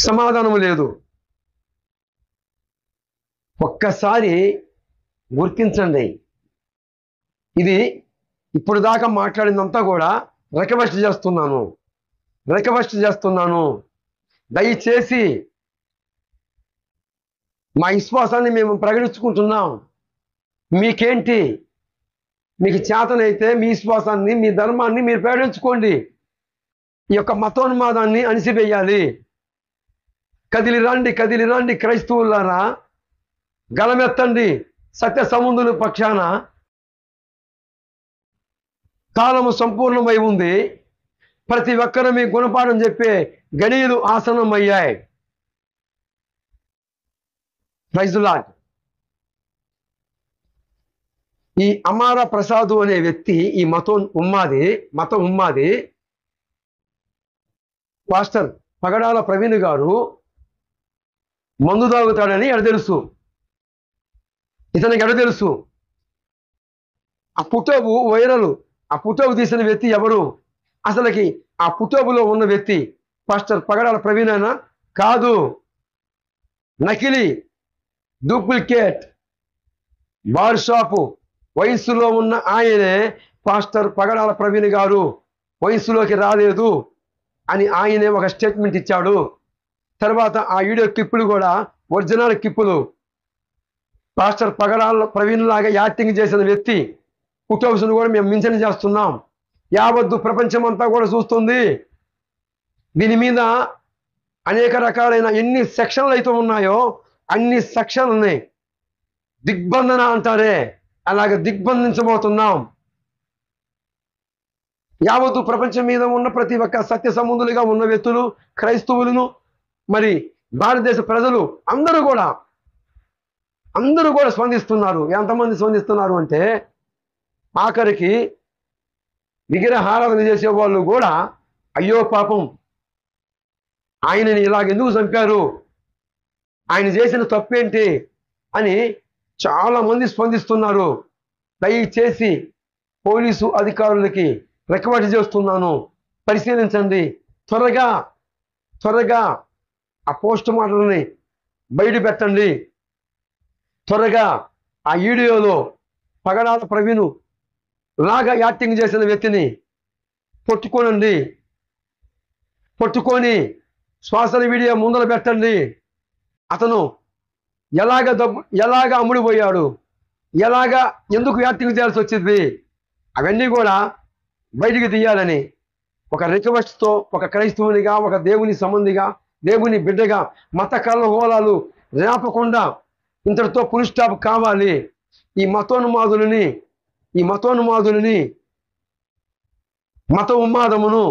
సమాధానం లేదు. ఒక్కసారి గుర్తించండి, ఇది ఇప్పుడు దాకా మాట్లాడిందంతా కూడా రిక్వెస్ట్ చేస్తున్నాను. దయచేసి మా విశ్వాసాన్ని మేము ప్రకటించుకుంటున్నాం. మీకేంటి, మీకు చేతనైతే మీ విశ్వాసాన్ని, మీ ధర్మాన్ని మీరు ప్రకటించుకోండి. ఈ యొక్క మతోన్మాదాన్ని అణిసివేయాలి. కదిలి రండి క్రైస్తవులారా, గలమెత్తండి. సత్య సముద్రుల పక్షాన కాలము సంపూర్ణమై ఉంది. ప్రతి ఒక్కరూ మీ గుణపాఠం చెప్పే గడియలు ఆసన్నమయ్యాయి. Praise the lord. ఈ అమార ప్రసాదు అనే వ్యక్తి, ఈ మత ఉమ్మాది పాస్టర్ పగడాల ప్రవీణ్ గారు మందు తాగుతాడని తెలుసు. ఇతనికి తెలుసు. ఆ పుటోబు వైరల్, ఆ పుటోబు తీసిన వ్యక్తి ఎవరు? అసలుకి ఆ పుటోబులో ఉన్న వ్యక్తి పాస్టర్ పగడాల ప్రవీణ్ అయినా కాదు, నకిలీ, డూప్లికేట్, బార్ షాపు వయస్సులో ఉన్న ఆయనే పాస్టర్ పగడాల ప్రవీణ్ గారు. వయస్సులోకి రాలేదు అని ఆయనే ఒక స్టేట్మెంట్ ఇచ్చాడు. తర్వాత ఆ వీడియో క్లిప్పులు కూడా ఒరిజినల్ క్లిప్పులు. పాస్టర్ పగడాల ప్రవీణ్ లాగా యాక్టింగ్ చేసిన వ్యక్తి ఫోటోస్ను కూడా మేము మెన్షన్ చేస్తున్నాం. యావత్తు ప్రపంచం అంతా కూడా చూస్తుంది. దీని మీద అనేక రకాలైన ఎన్ని సెక్షన్లు అయితే ఉన్నాయో అన్ని సెక్షన్లు ఉన్నాయి. దిగ్బంధన అంటారే, అలాగే దిగ్బంధించబోతున్నాం. యావత్తు ప్రపంచం మీద ఉన్న ప్రతి ఒక్క సత్య సంబంధులుగా ఉన్న వ్యక్తులు, క్రైస్తవులను, మరి భారతదేశ ప్రజలు అందరూ కూడా స్పందిస్తున్నారు. ఎంతమంది స్పందిస్తున్నారు అంటే, ఆఖరికి విగ్రహారాధన చేసే వాళ్ళు కూడా అయ్యో పాపం, ఆయనని ఇలాగెందుకు చంపారు, ఆయన చేసిన తప్పేంటి అని చాలా మంది స్పందిస్తున్నారు. దయచేసి పోలీసు అధికారులకి రిక్వెస్ట్ చేస్తున్నాను, పరిశీలించండి. త్వరగా ఆ పోస్ట్ మార్టంని బయట పెట్టండి. త్వరగా ఆ వీడియోలో పగడాల ప్రవీణ్ లాగా యాక్టింగ్ చేసిన వ్యక్తిని పట్టుకొని శ్వాసల వీడియో ముందర పెట్టండి. అతను ఎలాగ అమ్ముడుపోయాడు, ఎందుకు యాక్టింగ్ చేయాల్సి వచ్చింది, అవన్నీ కూడా బయటికి తీయాలని ఒక రిక్వెస్ట్తో, ఒక క్రైస్తవునిగా, ఒక దేవుని సంబంధిగా, దేవుని బిడ్డగా మత కలహోలాలు రేపకుండా ఇంతటితో ఫుల్ స్టాప్ కావాలి. ఈ మతోన్మాదులని మత ఉన్మాదమును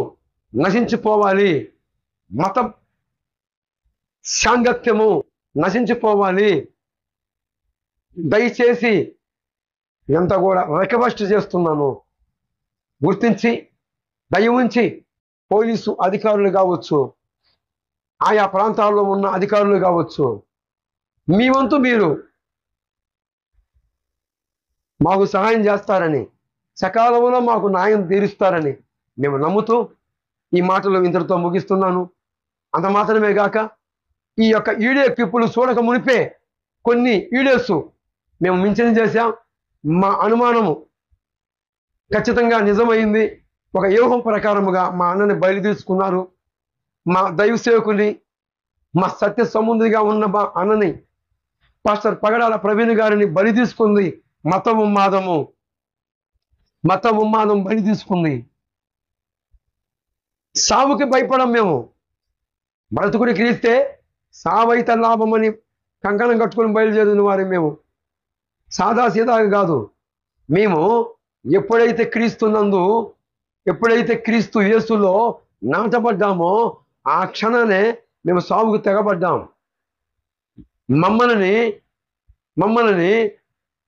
నశించిపోవాలి. మత సాంగత్యము నశించిపోవాలి. దయచేసి ఎంత కూడా రిక్వెస్ట్ చేస్తున్నాను. గుర్తించి దయ ఉంచి పోలీసు అధికారులు కావచ్చు, ఆయా ప్రాంతాల్లో ఉన్న అధికారులు కావచ్చు, మీ వంతు మీరు మాకు సహాయం చేస్తారని, సకాలంలో మాకు న్యాయం తీరుస్తారని మేము నమ్ముతూ ఈ మాటలు ఇంతటితో ముగిస్తున్నాను. అంత మాత్రమే గాక, ఈ యొక్క వీడియో క్లిప్పులు చూడక మునిపే కొన్ని వీడియోస్ మేము మెన్షన్ చేశాం. మా అనుమానము ఖచ్చితంగా నిజమైంది. ఒక వ్యూహం ప్రకారముగా మా అన్నని బయలు తీసుకున్నారు. మా దైవ సేవకుని, మా సత్య సంబంధిగా ఉన్న మా అన్నని పాస్టర్ పగడాల ప్రవీణ్ గారిని బలి తీసుకుంది మత ఉన్మాదం బలి తీసుకుంది. సావుకి భయపడం మేము. బ్రతుకుని క్రీస్తే సావైత లాభమని కంకణం కట్టుకుని బయలుదేరిన వారి మేము. సాదాసీదాగా కాదు. మేము ఎప్పుడైతే క్రీస్తు యేసులో నాటబడ్డామో ఆ క్షణానే మేము సావుకు తెగబడ్డాం. మమ్మల్ని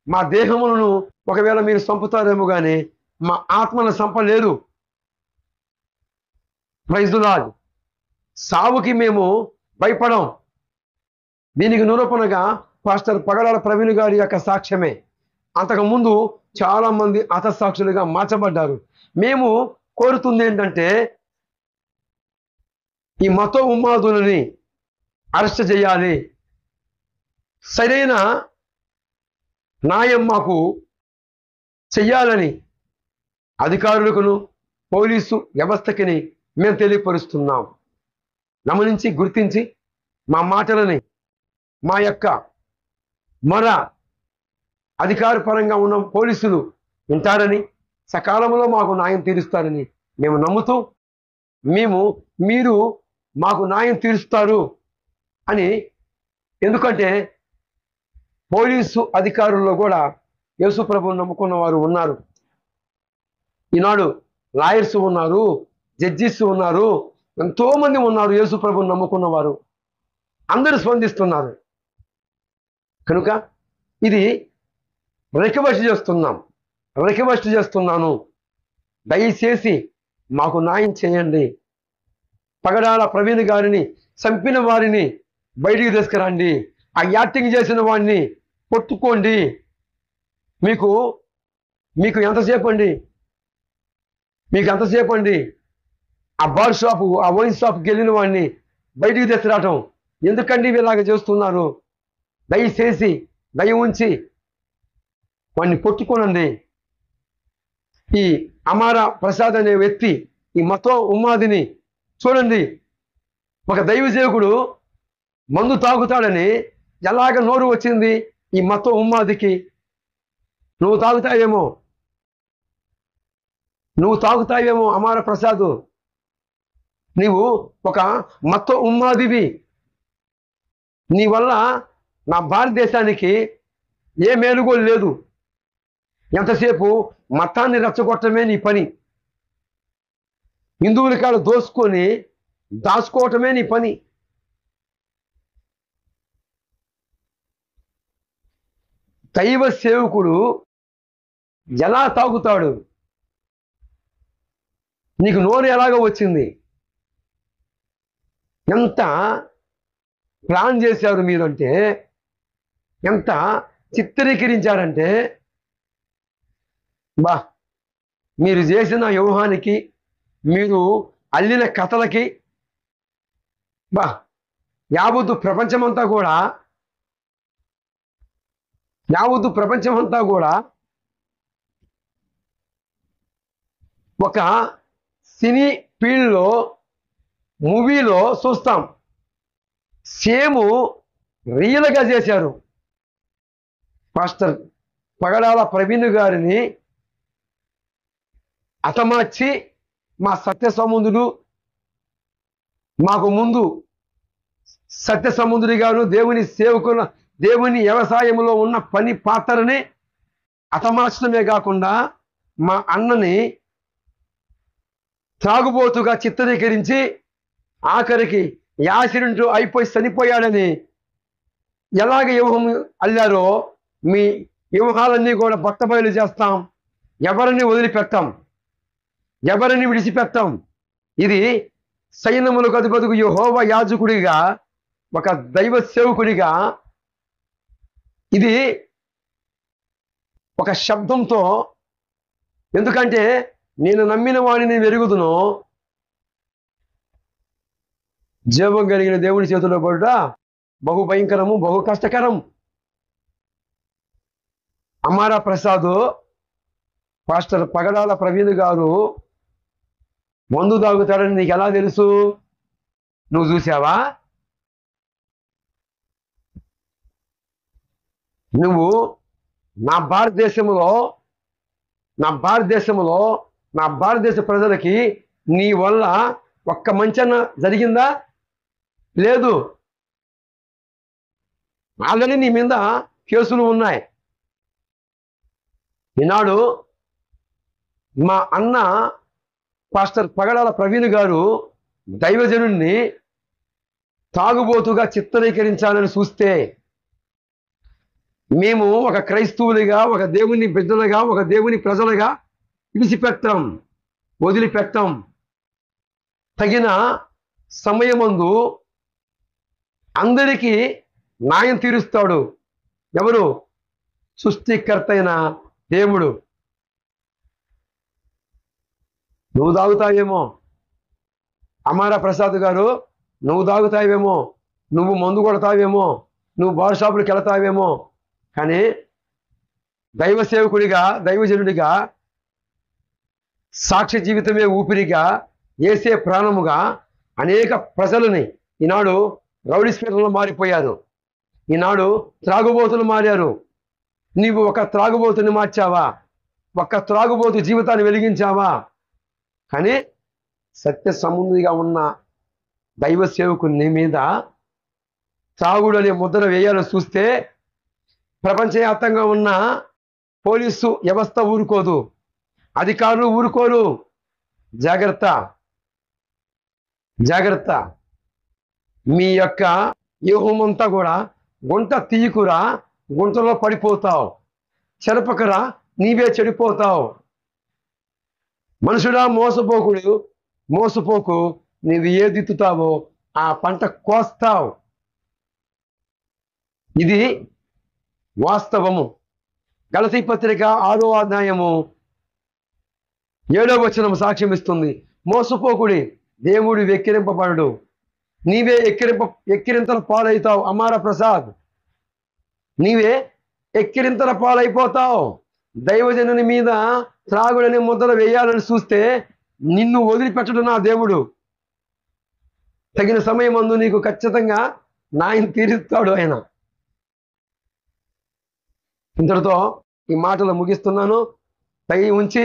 మా దేహములను ఒకవేళ మీరు చంపుతారేమో కానీ మా ఆత్మను చంపలేరు. Praise the Lord. సావుకి మేము భయపడం. దీనికి నిరూపణగా పాస్టర్ పగడాల ప్రవీణ్ గారి యొక్క సాక్ష్యమే. అంతకుముందు చాలా మంది హతసాక్షులుగా మార్చబడ్డారు. మేము కోరుతుంది ఏంటంటే, ఈ మత ఉన్మాదులని అరెస్ట్ చేయాలి, సరైన న్యాయం మాకు చెయ్యాలని అధికారులకును పోలీసు వ్యవస్థకిని మేము తెలియపరుస్తున్నాం. గమనించి గుర్తించి మా మాటలని మా యొక్క మన అధికారపరంగా ఉన్న పోలీసులు వింటారని, సకాలంలో మాకు న్యాయం తీరుస్తారని మేము నమ్ముతూ మీరు మాకు న్యాయం తీరుస్తారు అని, ఎందుకంటే పోలీసు అధికారుల్లో కూడా యేసు ప్రభువుని నమ్ముకున్న వారు ఉన్నారు. ఈనాడు లాయర్స్ ఉన్నారు, జడ్జిస్ ఉన్నారు, ఎంతోమంది ఉన్నారు యేసు ప్రభువుని నమ్ముకున్న వారు. అందరూ స్పందిస్తున్నారు. కనుక ఇది రిక్వెస్ట్ చేస్తున్నాను, దయచేసి మాకు న్యాయం చేయండి. పగడాల ప్రవీణ్ గారిని చంపిన వారిని బయటికి తీసుకురండి, ఆ యాక్టింగ్ చేసిన వాడిని పట్టుకోండి. మీకు ఎంతసేపు అండి ఆ బార్ షాపు, ఆ వైన్ షాప్కి వెళ్ళిన వాడిని బయటికి తీసుకురావటం ఎందుకండి ఇలాగ చేస్తున్నారు? దయచేసి దయ ఉంచి వాడిని పట్టుకోనండి. ఈ అమారా ప్రసాద్ అనే వ్యక్తి, ఈ మత ఉన్మాదిని చూడండి. ఒక దైవ సేవకుడు మందు తాగుతాడని ఎలాగ నోరు వచ్చింది ఈ మత ఉన్మాదికి? నువ్వు తాగుతావేమో అమారా ప్రసాద్, నీవు ఒక మత ఉన్మాదివి. నీ వల్ల నా భారతదేశానికి ఏ మేలుగో లేదు. ఎంతసేపు మతాన్ని రెచ్చగొట్టడమే నీ పని, హిందువుల కాడ దాచుకోవటమే నీ పని. దైవ సేవకుడు ఎలా తాగుతాడు? నీకు నోరు ఎలాగో వచ్చింది? ఎంత ప్లాన్ చేశారు మీరంటే, ఎంత చిత్రీకరించారంటే, మీరు చేసిన వ్యూహానికి, మీరు అల్లిన కథలకి యావత్తు ప్రపంచమంతా కూడా ఒక సినీ ఫీల్డ్లో మూవీలో చూస్తాం, సేమ్ రియల్గా చేశారు. పాస్టర్ పగడాల ప్రవీణ్ గారిని అతమార్చి మా సత్యసముద్రుడు, మాకు ముందు సత్యసముద్రుడి గారు దేవుని సేవకుల, దేవుని వ్యవసాయంలో ఉన్న పని పాత్రని అతమార్చడమే కాకుండా మా అన్నని త్రాగుబోతుగా చిత్రీకరించి ఆఖరికి యాసిడెంట్ అయిపోయి చనిపోయాడని ఎలాగ వ్యూహం అల్లారో మీ వ్యూహాలన్నీ కూడా బట్టబయలు చేస్తాం. ఎవరిని వదిలిపెట్టాం, ఎవరిని విడిచిపెట్టాం. ఇది సైన్యములకు అధిపతికి యెహోవా యాజకుడిగా, ఒక దైవ సేవకుడిగా, ఇది ఒక శబ్దంతో, ఎందుకంటే నేను నమ్మిన వాడిని వెరుగుదును, జీవం కలిగిన దేవుని చేతిలో కూడా బహు భయంకరము, బహు కష్టకరం. అమారా ప్రసాద్, పాస్టర్ పగడాల ప్రవీణ్ గారు మందు తాగుతాడని నీకు ఎలా తెలుసు? నువ్వు చూసావా? నువ్వు నా భారతదేశ ప్రజలకి నీ వల్ల ఒక్క మంచన్న జరిగిందా? లేదు. ఆల్రెడీ నీ మీద కేసులు ఉన్నాయి. ఈనాడు మా అన్న పాస్టర్ పగడాల ప్రవీణ్ గారు దైవజనుడిని తాగుబోతుగా చిత్రీకరించాలని చూస్తే, మేము ఒక క్రైస్తవులుగా, ఒక దేవుని బిడ్డలుగా, ఒక దేవుని ప్రజలుగా వదిలిపెట్టాం. తగిన సమయమందు అందరికీ న్యాయం తీరుస్తాడు. ఎవరు? సృష్టికర్త అయిన దేవుడు. నువ్వు తాగుతావేమో అమారా ప్రసాద్ గారు, నువ్వు తాగుతావేమో, నువ్వు మందు కొడతావేమో, నువ్వు బార్ షాపులకు వెళతావేమో, కానీ దైవ సేవకుడిగా, దైవజనుడిగా, సాక్ష్య జీవితమే ఊపిరిగా, ఏసే ప్రాణముగా అనేక ప్రజలని ఈనాడు రౌడీ స్పీకర్లు మారిపోయారు. ఈనాడు త్రాగుబోతులు మారారు. నీవు ఒక త్రాగుబోతుని మార్చావా? ఒక త్రాగుబోతు జీవితాన్ని వెలిగించావా? కానీ సత్య సంబంధిగా ఉన్న దైవ సేవకుని మీద త్రాగుడు అనే ముద్ర వేయాలని చూస్తే ప్రపంచవ్యాప్తంగా ఉన్న పోలీసు వ్యవస్థ ఊరుకోదు, అధికారులు ఊరుకోరు. జాగ్రత్త, జాగ్రత్త. మీ యొక్క వ్యూహమంతా కూడా గుంట తీయకురా, గుంటలో పడిపోతావు. చెరపకరా, నీవే చెడిపోతావు. మనుషుడా మోసపోకు. నీవు ఏదిత్తుతావో ఆ పంట కోస్తావు. ఇది వాస్తవము. గలతీ పత్రిక 6వ అధ్యాయము 7వ వచనం సాక్ష్యం ఇస్తుంది. మోసపోకుడి, దేవుడు వెక్కిరింపబడడు. నీవే ఎక్కిరింతల పాలవుతావు. అమార ప్రసాద్, నీవే ఎక్కిరింతల పాలైపోతావు. దైవజనుని మీద త్రాగుడనే ముద్ర వేయాలని చూస్తే నిన్ను వదిలిపెట్టడు నా దేవుడు. తగిన సమయం అందు నీకు ఖచ్చితంగా న్యాయం తీరుస్తాడు ఆయన. ఇంతటితో ఈ మాటలు ముగిస్తున్నాను. తగి ఉంచి